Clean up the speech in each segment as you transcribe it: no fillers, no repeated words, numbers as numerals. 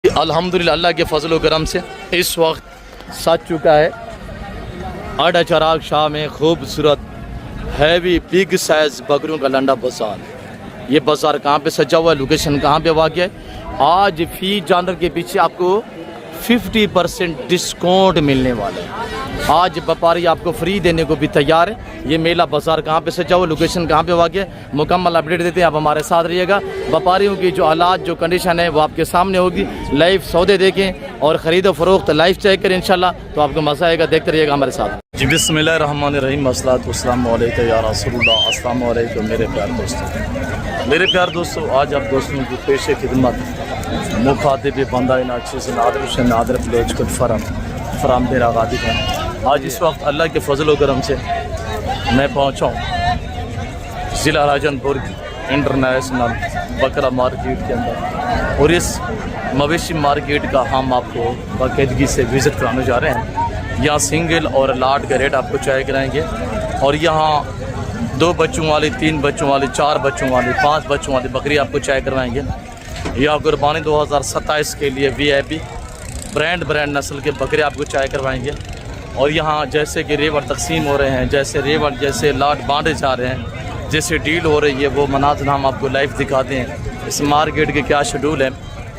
अल्हम्दुलिल्लाह अल्लाह के फजल व करम से इस वक्त सज चुका है आड़ा चराग शाह में खूबसूरत हैवी बिग साइज बकरियों का लंडा बाज़ार। ये बाज़ार कहाँ पे सजा हुआ है, लोकेशन कहाँ पे वाक़ है। आज फी जानवर के पीछे आपको 50% डिस्काउंट मिलने वाला है। आज व्यापारी आपको फ्री देने को भी तैयार है। ये मेला बाज़ार कहाँ पे सजा हुआ, लोकेशन कहाँ पे वाक़ है, मुकम्मल अपडेट देते हैं। आप हमारे साथ रहिएगा। व्यापारियों की जो हालात जो कंडीशन है वो आपके सामने होगी। लाइव सौदे देखें और ख़रीदो फरोख्त लाइव चेक करें इंशाल्लाह, तो आपको मज़ा आएगा। देखते रहिएगा हमारे साथ। जी बिस्मिल्लाहिर्रहमानिर्रहीम, अस्सलातु वस्सलामु अलैका या रसूलल्लाह। अस्सलामु अलैकुम मेरे प्यार दोस्तों, आज आप दोस्तों की पेशे खिदमत मुखातिब बंदा नाचिज़ नादर प्लेज खुद फराम मेरा गादी है। आज इस वक्त अल्लाह के फजल व करम से मैं पहुँचा हूँ ज़िला राजनपुर इंटरनेशनल बकरा मार्केट के अंदर, और इस मवेशी मार्केट का हम आपको बाकायदगी से विज़िट कराने जा रहे हैं। यहाँ सिंगल और लाट का रेट आपको चेक कराएंगे, और यहाँ 2 बच्चों वाली, 3 बच्चों वाली, 4 बच्चों वाली, 5 बच्चों वाली बकरी आपको चेक करवाएंगे। यह कुर्बानी 2027 के लिए VIP ब्रांड नस्ल के बकरे आपको चेक करवाएंगे। और यहाँ जैसे कि रेवड़ तकसीम हो रहे हैं, जैसे लाट बांटे जा रहे हैं, जैसे डील हो रही है, वो मनाज़िर हम आपको लाइव दिखाते हैं। इस मार्केट के क्या शेड्यूल है,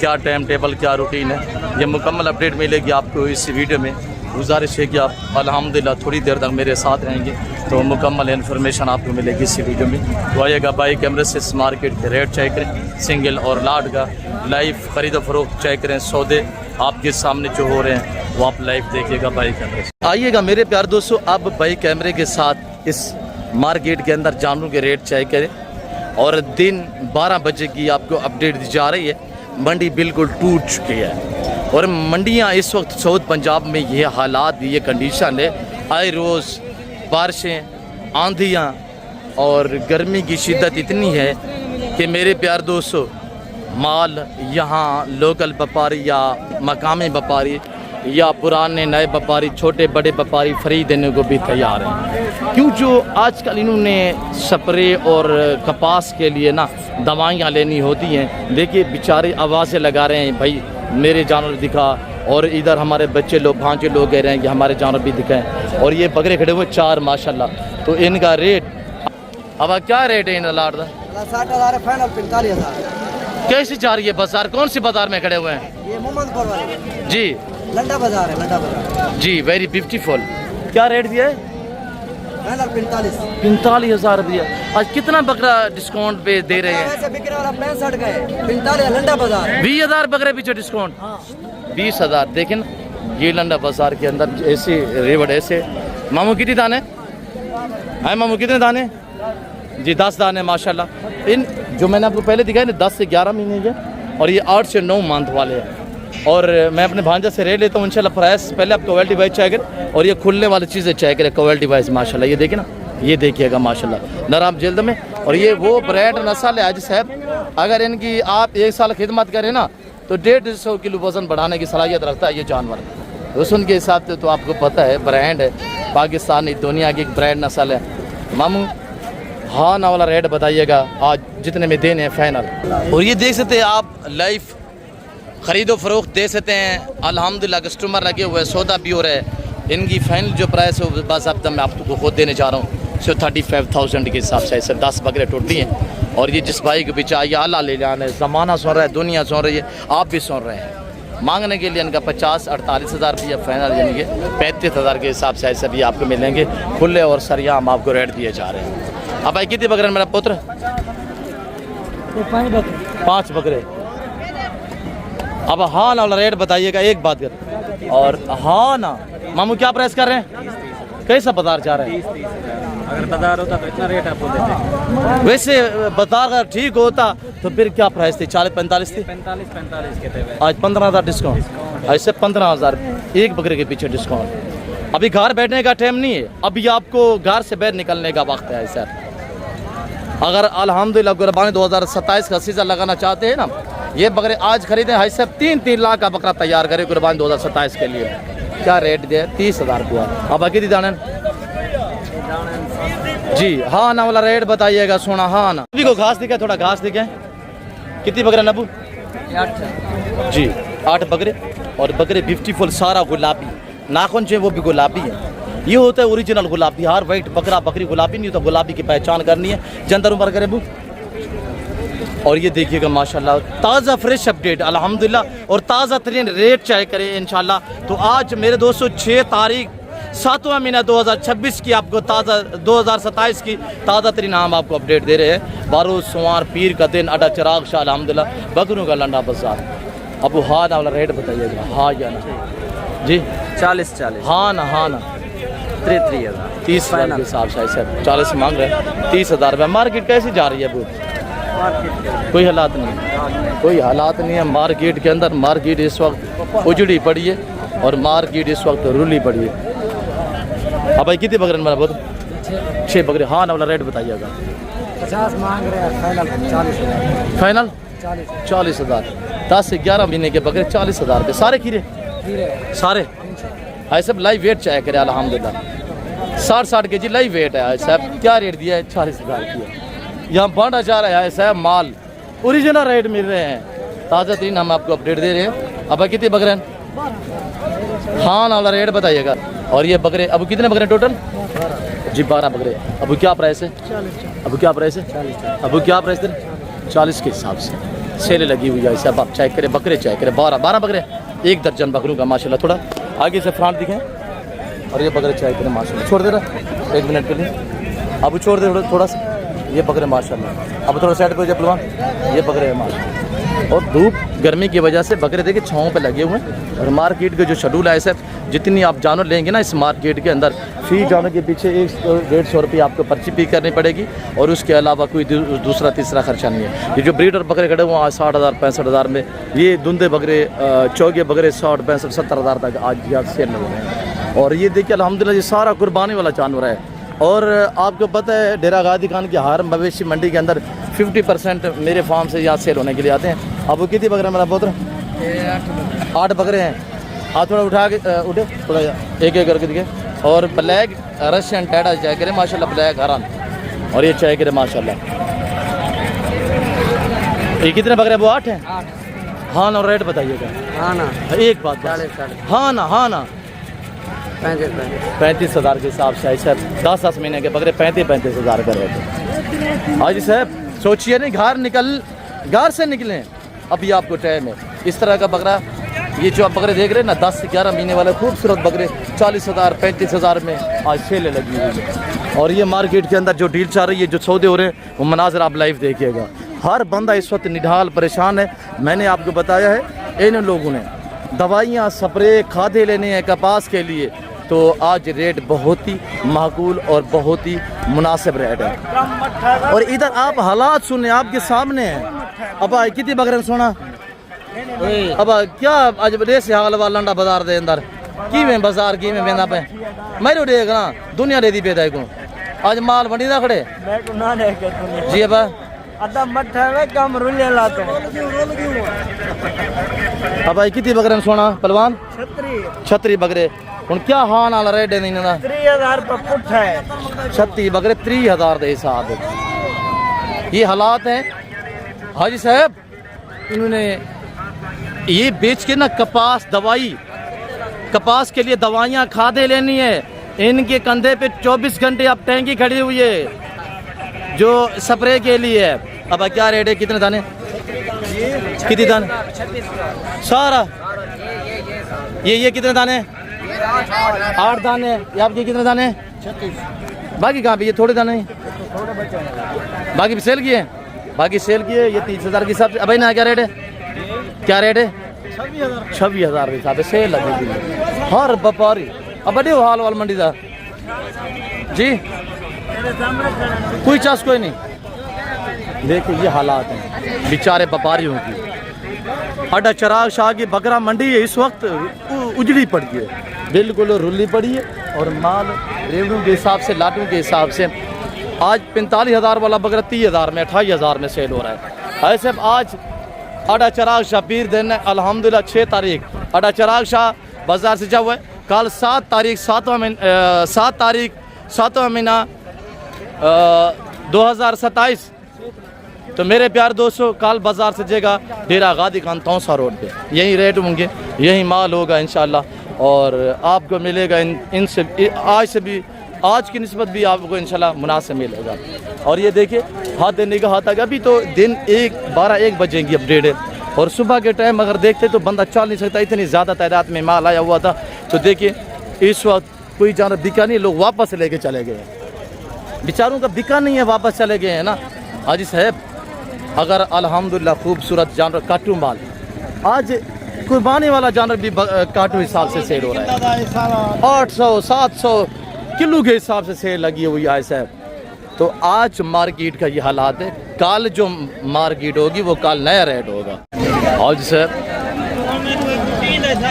क्या टाइम टेबल, क्या रूटीन है, ये मुकम्मल अपडेट मिलेगी आपको इस वीडियो में। गुजारिश है कि आप अल्हम्दुलिल्लाह थोड़ी देर तक मेरे साथ रहेंगे तो मुकम्मल इन्फॉर्मेशन आपको मिलेगी इस वीडियो में। तो आइएगा बाई कैमरे से इस मार्केट के रेट चेक करें, सिंगल और लाट का लाइव ख़रीदो फरोख्त चेक करें। सौदे आपके सामने जो हो रहे हैं वो आप लाइव देखिएगा बाई कैमरे से। आइएगा मेरे प्यार दोस्तों, अब बाई कैमरे के साथ इस मार्केट के अंदर जानवरों के रेट चेक करें। और दिन 12 बजे की आपको अपडेट दी जा रही है। मंडी बिल्कुल टूट चुकी है और मंडियां इस वक्त साउथ पंजाब में ये हालात, ये कंडीशन है। आए रोज़ बारिशें, आंधियां और गर्मी की शिद्दत इतनी है कि मेरे प्यार दोस्तों, माल यहाँ लोकल व्यापारी या मकामी व्यापारी या पुराने नए व्यापारी, छोटे बड़े व्यापारी फ्री देने को भी तैयार हैं। क्यों, जो आजकल इन्होंने स्प्रे और कपास के लिए ना दवाइयाँ लेनी होती हैं। देखिए बेचारे आवाज़ें लगा रहे हैं, भाई मेरे जानवर दिखा, और इधर हमारे बच्चे लोग, भांजे लोग कह रहे हैं कि हमारे जानवर भी दिखाएं। और ये बकरे खड़े हुए 4 माशाल्लाह। तो इनका रेट अब क्या रेट है इन लाट का? 60,000 फाइनल 45,000। कैसे जा रही है बाजार, कौन सी बाजार में खड़े हुए हैं? ये मोहम्मदपुर वाले जी लंडा बाजार है, लंडा बाजार जी, वेरी ब्यूटीफुल। क्या रेट दिया है? फाइनल 45,000 रुपया। आज कितना बकरा डिस्काउंट पे दे रहे हैं? वैसे बिक्री वाला 65 का है, 45 लंडा बाजार। 20,000 बकरे पीछे डिस्काउंट। 20,000। देखें ना, ये लंडा बाजार के अंदर ऐसे रेवड़ ऐसे। मामू कितने दाने है? मामू कितने दाने? जी 10 दाने माशाल्लाह। इन जो मैंने आपको पहले दिखाया ना 10 से 11 महीने के, और ये 8 से 9 मंथ वाले हैं। और मैं अपने भांजा से रेट लेता हूँ इंशाल्लाह। प्राइस पहले आप क्वालिटी वाइज चेक करें, और ये खुलने वाली चीज़ें चेक करें क्वालिटी वाइज माशाल्लाह। ये देखिए ना, ये देखिएगा माशाल्लाह नरम जल्द में। और ये वो ब्रांड नस्ल है आज साहब, अगर इनकी आप 1 साल खिदमत करें ना तो 150 किलो वज़न बढ़ाने की सलाहियत रखता है ये जानवर। रसूल के हिसाब से तो आपको पता है ब्रांड है, पाकिस्तानी दुनिया की एक ब्रांड नस्ल है। मामू हाँ ना वाला रेट बताइएगा आज जितने में देने हैं फाइनल। और ये देख सकते हैं आप लाइव ख़रीदो फरोख्त दे सकते हैं। अल्हम्दुलिल्लाह कस्टमर लगे हुए, सौदा भी हो रहा है। इनकी फाइनल जो प्राइस है वो बाज़ाब्ता मैं आपको खुद देने जा रहा हूँ। सिर्फ 35,000 के हिसाब से ऐसे 10 बकरे टोटली हैं। और ये जिस भाई के पीछे ये आला ले जाना है, ज़माना सुन रहा है, दुनिया सुन रही है, आप भी सुन रहे हैं। मांगने के लिए इनका 50-48,000 रुपया फाइनल, यानी कि 35,000 के हिसाब से ऐसे भी आपको मिलेंगे। खुले और सरियाम आपको रेट दिए जा रहे हैं। अब भाई कितने बकरे मेरा पुत्र? 5 बकरे। अब हाँ ना वाला रेट बताइएगा, एक बात कर। और हाँ ना मामू क्या प्राइस कर रहे हैं? कैसा बाजार जा रहा है? अगर बाजार होता तो इतना रेट आपको देते। वैसे बाजार अगर ठीक होता तो फिर क्या प्राइस थी? 40-45 थी। 45 के थे। आज 15,000 डिस्काउंट। ऐसे 15,000 एक बकरे के पीछे डिस्काउंट। अभी घर बैठने का टाइम नहीं है, अभी आपको घर से बाहर निकलने का वक्त है सर। अगर अल्हम्दुलिल्लाह कुर्बानी 2027 का सीज़न लगाना चाहते हैं ना, ये बकरे आज खरीदें। है सब 3-3 लाख का बकरा तैयार करें कुर्बानी 2027 के लिए। क्या रेट दिया? 30,000 रुपया। अब कितनी दाने? जी हाँ ना वाला रेट बताइएगा। सोना हाँ ना, अभी को घास दिखे, थोड़ा घास दिखे। कितनी बकरा नबू? 8 जी 8 बकरे और बकरे ब्यूटीफुल सारा गुलाबी, नाखून जो है वो भी गुलाबी है। ये होता है ओरिजिनल गुलाबी। हर वाइट बकरा बकरी गुलाबी नहीं होता, गुलाबी की पहचान करनी है। जंदर उमर करे बू। और ये देखिएगा माशाल्लाह ताज़ा फ्रेश अपडेट अल्हम्दुलिल्लाह, और ताज़ा तरीन रेट चाहे करें इंशाल्लाह। तो आज मेरे दोस्तों 6 तारीख 7वां महीना 2026 की आपको ताज़ा 2027 की ताज़ा तरीन हम आपको अपडेट दे रहे हैं। बारो सोमवार पीर का दिन अड्डा चिराग शाह अल्हम्दुलिल्लाह बकरों का लंडा बाजार। अब हाँ ना वाला रेट बताइएगा, हाँ या ना जी? 40 हाँ ना, हाँ ना। 30,000 के हिसाब से सर 40 मांग रहे हैं, 30,000 रुपये। मार्केट कैसी जा रही है अबू? कोई हालात नहीं, कोई हालात नहीं है मार्केट के अंदर। मार्केट इस वक्त उजड़ी पड़ी है और मार्केट इस वक्त रुली पड़ी है। अब भाई कितने बकरे मेरा बहुत? 6 बकरे। हाँ ना वाला रेट बताइएगा। 50 मांग रहे हैं, फाइनल 40,000। फाइनल 40,000। 10 से 11 महीने के बकरे 40,000 रुपये। सारे खीरे सारे भाई साहब लाइव वेट चाहे करे अल्हम्दुलिल्लाह। 60 के जी लाइव वेट है साहब। क्या रेट दिया है? 40,000 की है। यहाँ बांटा जा रहा है साहब माल, ओरिजिनल रेट मिल रहे हैं। ताज़ा तीन हम आपको अपडेट दे रहे हैं। अब कितने बकरे हैं? हाँ ना वाला रेट बताइएगा। और ये बकरे अब कितने बकरे टोटल? जी 12 बकरे। अब क्या प्राइस है? अब क्या प्राइस है? अब क्या प्राइस है? 40 के हिसाब से सेल लगी हुई है साहब। आप चेक करें बकरे, चेक करें 12 बकरे, 1 दर्जन बकरों का माशाल्लाह। थोड़ा आगे से फ्रंट दिखें और ये बकरे चेक करें माशाल्लाह। छोड़ दे रहा 1 मिनट के लिए। अब छोड़ दे थोड़ा सा। ये बकरे माशाल्लाह। अब थोड़ा साइड पे हो पलवान। ये बकरे हैं माशाल्लाह। और धूप गर्मी की वजह से बकरे देखिए छाँव पे लगे हुए हैं। और मार्केट के जो शेड्यूल है सर, जितनी आप जानवर लेंगे ना इस मार्केट के अंदर, फी जानवर के पीछे 100-150 रुपये आपको पर्ची पे करनी पड़ेगी। और उसके अलावा कोई दूसरा तीसरा खर्चा नहीं है। ये जो ब्रीडर बकरे खड़े हुए आज 60,000 65,000 में, ये धुंधे बकरे चौगे बकरे 60 65 70,000 तक आज यहाँ सेल हो रहे हैं। और ये देखिए अल्हम्दुलिल्लाह ये सारा कुर्बानी वाला जानवर है। और आपको पता है डेरा गाजी खान की हर मवेशी मंडी के अंदर 50% मेरे फार्म से यहाँ सेल होने के लिए आते हैं। अब वो कितने बकरे मेरा पुत्र? 8 बकरे हैं। हाथ थोड़ा उठा के उठे थोड़ा एक करके दिखे। और ब्लैक रशियन टैडा चाय करे माशाल्लाह, ब्लैक हरन। और ये चाय करे माशाल्लाह। ये कितने बकरे? वो 8 हैं। हाँ ना रेट बताइएगा। हाँ ना एक बात। हाँ ना, हाँ ना 35,000 के हिसाब से ऐसा 10 महीने के बकरे 35,000 का रेट। हाँ जी साहब सोचिए नहीं, घर से निकलें अभी आपको टाइम है। इस तरह का बकरा ये जो आप बकरे देख रहे हैं ना 10 से 11 महीने वाले खूबसूरत बकरे 40,000 35,000 में आज सेल लगी हुई है। और ये मार्केट के अंदर जो डील चल रही है, जो सौदे हो रहे हैं, वो मनाजर आप लाइव देखिएगा। हर बंदा इस वक्त निढाल परेशान है। मैंने आपको बताया है इन लोगों ने दवाइयाँ स्प्रे खादे लेने हैं कपास के लिए, तो आज रेट बहुत ही माकूल और बहुत ही मुनासिब रेट है। और इधर आप हालात सुने आपके सामने हैं। अब कितनी बकरे सोना अब क्या आज रेस हाल वाला लंडा बाजार दे अंदर की में बाजार की में बेंदा पे मैं देख ना दुनिया दे दी बेदा को आज माल मंडी ना खड़े जी। अब अदा मठा में कम रुले लाते अब कितनी बकरे सोना पहलवान? 36 बकरे। हूँ क्या हाँ नाल रेट है 30,000 रुपये फुट है। 36 बकरे 30,000 के हिसाब। ये हालात हैं हाजी साहब। इन्होंने ये बेच के ना कपास दवाई, कपास के लिए दवाइयाँ खादे लेनी है। इनके कंधे पे 24 घंटे अब टैंकी खड़ी हुई है जो स्प्रे के लिए है। अब क्या रेट है? कितने दाने? कितने दाने? सारा ये कितने दाने? 8 दाने। ये आपके कितने दाने? 36। बाकी कहाँ पे? ये थोड़े दाने बाकी भी सेल किए, बाकी सेल किए। ये 30,000 के हिसाब से। अब ना क्या रेट है? क्या रेट है? 26,000 के हिसाब से सेल लगी हुई हर व्यापारी। अब बड़े हाल वाल मंडी था जी, कोई चास कोई नहीं। देखिए ये हालात हैं बेचारे व्यापारियों की। अड्डा चिराग शाह की बकरा मंडी है इस वक्त उजड़ी पड़ी है, बिल्कुल रुली पड़ी है। और माल रेवड़ों के हिसाब से, लाटों के हिसाब से आज 45,000 वाला बकरा 30,000 में 28,000 में सेल हो रहा है। ऐसे आज अड्डा चिराग शाह पीर दिन अल्हम्दुलिल्लाह 6 तारीख अड्डा चिराग शाह बाजार से जब हुआ है। कल 7 तारीख 7वां महीना 2027 तो मेरे प्यार दोस्तों, काल बाजार से जगह डेरा गादी खान तौसा रोड पे यही रेट होंगे, यही माल होगा इंशाल्लाह। और आपको मिलेगा इनसे आज की निस्बत भी आपको इंशाल्लाह मुनासिब मिलेगा। और ये देखिए हाथ देने का हाथ आ गया। अभी तो दिन 12-1 बजे की अपडेट है, और सुबह के टाइम अगर देखते तो बंदा चल नहीं सकता, इतनी ज़्यादा तादाद में माल आया हुआ था। तो देखिए इस वक्त कोई जानवर बिका नहीं, लोग वापस लेके चले गए, बेचारों का बिका नहीं है, वापस चले गए हैं ना। हाजी साहब अगर अल्हम्दुलिल्लाह खूबसूरत जानवर काटू माल, आज कुर्बानी वाला जानवर भी काटू हिसाब से सेल हो रहा है, 800-700 किलो के हिसाब से सेल लगी हुई है साहब। तो आज मार्केट का ये हालात है, कल जो मार्केट होगी वो कल नया रेट होगा। आज सर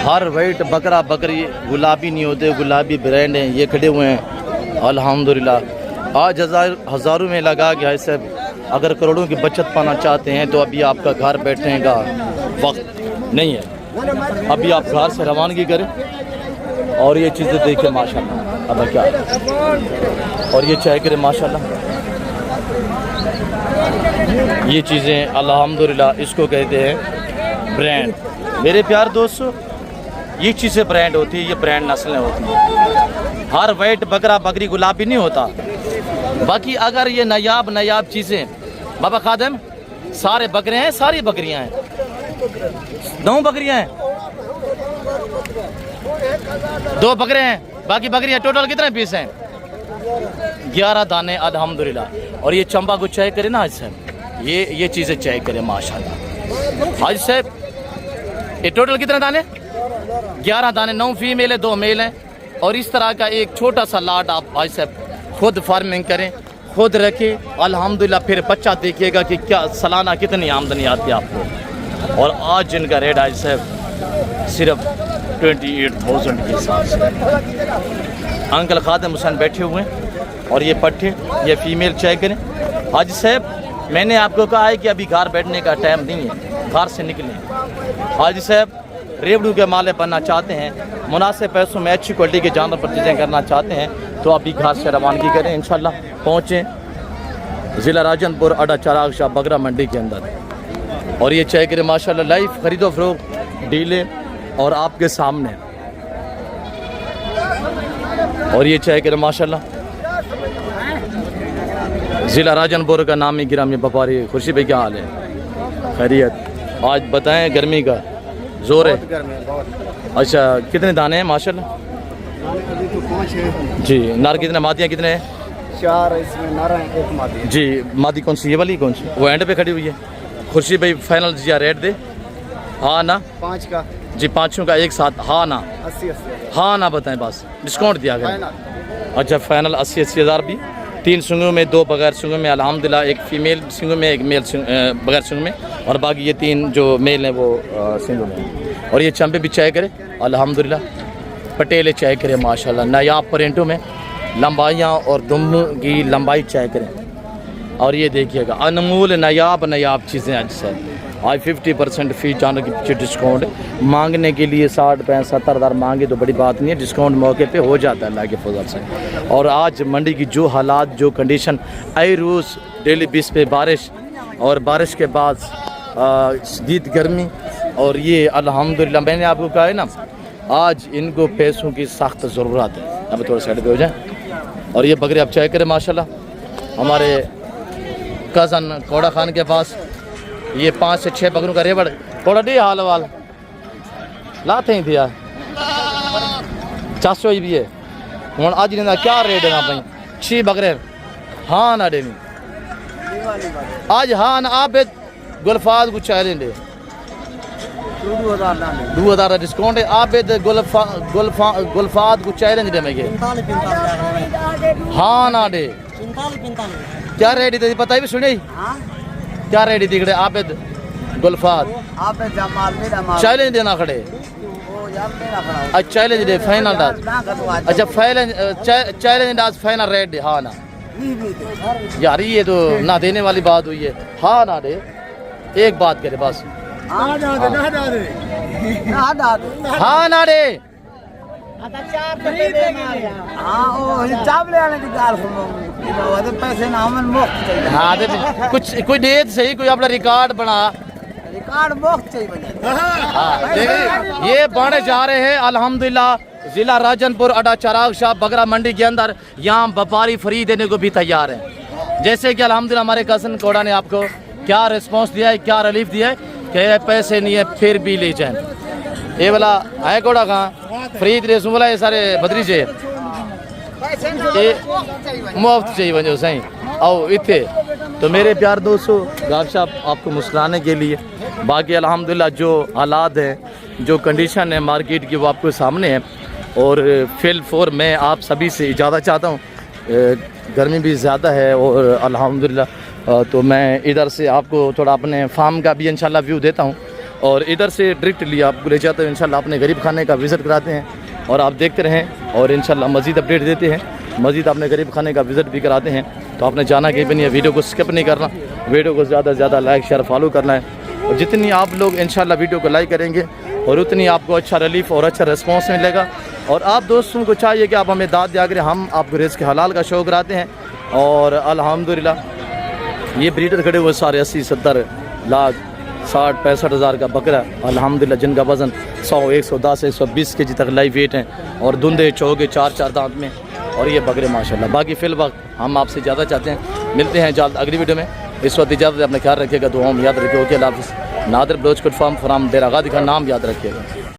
हर वाइट बकरा बकरी गुलाबी नहीं होते, गुलाबी ब्रांड हैं, ये खड़े हुए हैं अल्हम्दुलिल्लाह। आज हज़ारों में लगा गया है साहब। अगर करोड़ों की बचत पाना चाहते हैं तो अभी आपका घर बैठने का वक्त नहीं है, अभी आप घर से रवानगी करें। और ये चीज़ें देखें माशाल्लाह, अब क्या है। और ये चाय करें माशाल्लाह, ये चीज़ें अल्हम्दुलिल्लाह इसको कहते हैं ब्रांड। मेरे प्यार दोस्तों, ये चीज़ें ब्रांड होती है, ये ब्रांड नस्लें होती हैं। हर वाइट बकरा बकरी गुलाबी नहीं होता। बाकी अगर ये नायाब चीज़ें, बाबा खादम सारे बकरे हैं, सारी बकरियां हैं, 9 बकरियां हैं, 2 बकरे हैं, बाकी बकरियां टोटल कितने पीस हैं? 11 दाने अल्हम्दुलिल्लाह। और ये चंबा को चेक करें ना आज साहब, ये चीज़ें चेक करें माशाल्लाह। आज साहब ये टोटल कितने दाने? 11 दाने, 9 फीमेल है, 2 मेल हैं। और इस तरह का एक छोटा सा लाट आप आज साहब खुद फार्मिंग करें, खुद रखें अल्हम्दुलिल्लाह। फिर बच्चा देखिएगा कि क्या सालाना कितनी आमदनी आती है आपको। और आज जिनका रेट आज साहब सिर्फ 28,000 के हिसाब से। अंकल खादम हुसैन बैठे हुए हैं। और ये पट्टे, ये फीमेल चेक करें। आज साहब मैंने आपको कहा है कि अभी घर बैठने का टाइम नहीं है, घर से निकलें। आज साहब रेवड़ू के माले बनना चाहते हैं, मुनासिब पैसों में अच्छी क्वालिटी के जानवर पर चीज़ें करना चाहते हैं तो अभी घर से रवानगी करें इंशाल्लाह। पहुँचें ज़िला राजनपुर अड्डा चिराग शाह बगरा मंडी के अंदर। और ये चेक करें माशाल्लाह, लाइव खरीदो फरोख्त डीले और आपके सामने। और ये चेक करें माशाल्लाह, ज़िला राजनपुर का नामी गिरामी व्यापारी खुर्शी भाई, क्या हाल है? खैरियत? आज बताएं गर्मी का जोर है? अच्छा, कितने दाने हैं माशाल्लाह? जी। नार कितने, मादियाँ कितने हैं? 4 इसमें नारा है, 1 मादी। जी। मादी कौन सी, ये वाली कौन सी? वो एंड पे खड़ी हुई है। खुर्शी भाई फाइनल जी रेट दे, हाँ ना? 5 का जी, 5 का एक साथ, हाँ ना? 80 हाँ ना बताएं, बस डिस्काउंट दिया गया। अच्छा फाइनल 80 हज़ार भी। 3 सिंगों में, 2 बगैर सिंगों में अल्हम्दुलिल्लाह, एक फीमेल सिंगों में, एक मेल बगैर सिंगों में, और बाकी ये 3 जो मेल हैं वो सिंगों में। और ये चंपे भी चाय करे अल्हम्दुलिल्लाह, पटेले चाय करें माशाल्लाह, नायाब प्रिंटों में लंबाइयाँ और दुम की लंबाई चाय करें। और ये देखिएगा अनमोल नायाब चीज़ें आज से। आज 50% फी जानवर के पीछे डिस्काउंट मांगने के लिए 60-65 हज़ार मांगे तो बड़ी बात नहीं है, डिस्काउंट मौके पे हो जाता है अल्लाह के फजल से। और आज मंडी की जो हालात, जो कंडीशन, आई रोज़ डेली बेस पे बारिश, और बारिश के बाद शदीद गर्मी, और ये अल्हम्दुलिल्लाह मैंने आपको कहा है ना, आज इनको पैसों की सख्त ज़रूरत है। अब थोड़ा साइड पे हो जाए। और ये बकरी आप चेक करें माशाल्लाह, हमारे कज़न कोड़ा खान के पास ये 5 से 6 बकरों का रेवड़ कोड़ा डी हाल वाल लाते ही दिया 400 भी है। हूँ अज इन्होंने क्या रेट है ना भाई? 6 बकरे हाँ ना देनी आज, हाँ ना आप गुलफाज को चाह लेंगे 2000 डिस्काउंट है। आप गुलफाद को चाह लेंगे मैं हाँ ना दे क्या रेट है पता ही भी सुने क्या रेट दिख रहे? आप गुलफाद चैलेंज देना खड़े, अच्छा चैलेंज दे फाइनल डांस, अच्छा चैलेंज डांस फाइनल रेट दे हाँ ना यार, ये तो ना देने वाली बात हुई है। हाँ ना दे, एक बात करे बस, हाँ ना दे हाँ वो हिसाब ले आने की गाल सुनो वो पैसे ना हमें मुफ्त चाहिए हाँ दे कुछ कोई डेट सही कोई अपना रिकॉर्ड बना रिकॉर्ड मुफ्त चाहिए बने हाँ देखिए ये बढ़े जा रहे हैं अल्हम्दुलिल्लाह। जिला राजनपुर अड्डा चिराग शाह बगरा मंडी के अंदर यहाँ व्यापारी फ्री देने को भी तैयार है। जैसे कि अल्हम्दुलिल्लाह हमारे कसन कोड़ा ने आपको क्या रिस्पांस दिया है, क्या रिलीफ दिया है कि पैसे नहीं है फिर भी ले जाए। ये वाला है कोड़ा कहाँ फ्री दे वाला ये सारे बदरी चाहिए मुफ्त चाहिए बनो सही आओ इतने। तो मेरे प्यार दोस्तों गाफशाप आपको मुस्कुराने के लिए बाकी अल्हम्दुलिल्लाह जो हालात हैं जो कंडीशन है मार्केट की वो आपको सामने है। और फिल फोर मैं आप सभी से इजाज़त चाहता हूँ, गर्मी भी ज़्यादा है और अल्हम्दुलिल्लाह तो मैं इधर से आपको थोड़ा अपने फार्म का भी इंशाल्लाह व्यू देता हूँ और इधर से डायरेक्टली आपको ले जाते हैं इंशाल्लाह अपने गरीब खाने का विज़िट कराते हैं और आप देखते रहें और इंशाल्लाह मज़ीद अपडेट देते हैं, मज़ीद अपने गरीब खाने का विज़िट भी कराते हैं। तो आपने जाना कहीं भी नहीं है, वीडियो को स्किप नहीं करना, वीडियो को ज़्यादा से ज़्यादा लाइक शेयर फॉलो करना है और जितनी आप लोग इंशाल्लाह वीडियो को लाइक करेंगे और उतनी आपको अच्छा रिलीफ और अच्छा रिस्पॉन्स मिलेगा। और आप दोस्तों को चाहिए कि आप हमें दाद दिया करें, हम आपको रिज़्क़ हलाल का शौक़ कराते हैं। और अल्हम्दुलिल्लाह ये ब्रीडर खड़े हुए सारे 80-70 लाख 60-65 हज़ार का बकरा अल्हम्दुलिल्लाह जिनका वज़न 100, 110, 120 kg तक लाइव वेट हैं और धुंधे चौगे 4-4 दांत में और ये बकरे माशाल्लाह। बाकी फिल वक्त हम आपसे ज़्यादा चाहते हैं, मिलते हैं जल्द अगली वीडियो में। इस वक्त इजाज़त अपना ख्याल रखिएगा, दुआ में याद रखिए। ओके अल्लाह हाफ़िज़। नादिर ब्लोच कुट फार्म फ्राम डेरा गादी का नाम याद रखिएगा।